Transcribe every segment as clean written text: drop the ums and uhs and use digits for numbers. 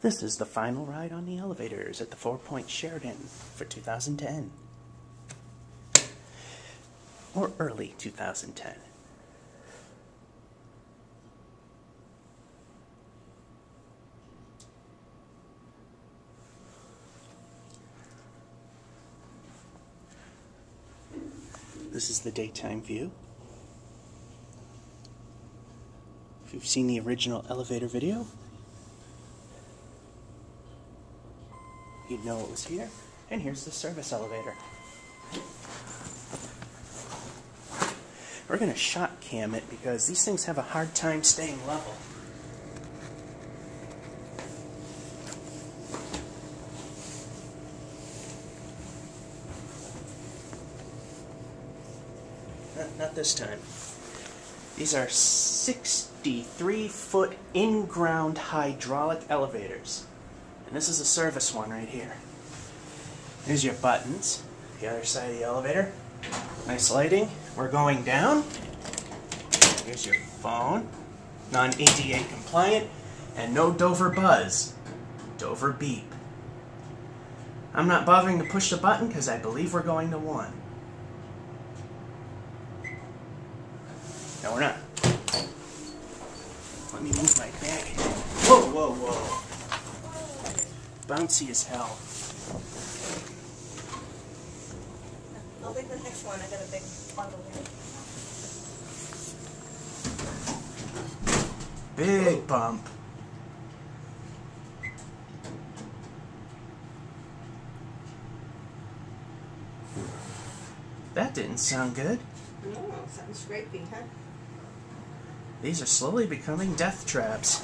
This is the final ride on the elevators at the 4 Points Sheraton for 2010. Or early 2010. This is the daytime view. If you've seen the original elevator video, you'd know it was here. And here's the service elevator. We're going to shot cam it because these things have a hard time staying level. Not this time. These are 63-foot in-ground hydraulic elevators. And this is a service one right here. Here's your buttons. The other side of the elevator. Nice lighting. We're going down. Here's your phone. Non-ADA compliant. And no Dover buzz. Dover beep. I'm not bothering to push the button because I believe we're going to 1. No, we're not. Let me move my bag. Whoa, whoa, whoa. Bouncy as hell. I'll take the next one. I got a big bundle here. Big bump. That didn't sound good. No, sounds scrapey, huh? These are slowly becoming death traps.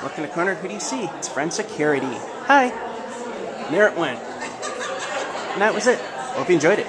Look in the corner, who do you see? It's friend security. Hi. And there it went. And that was it. Hope you enjoyed it.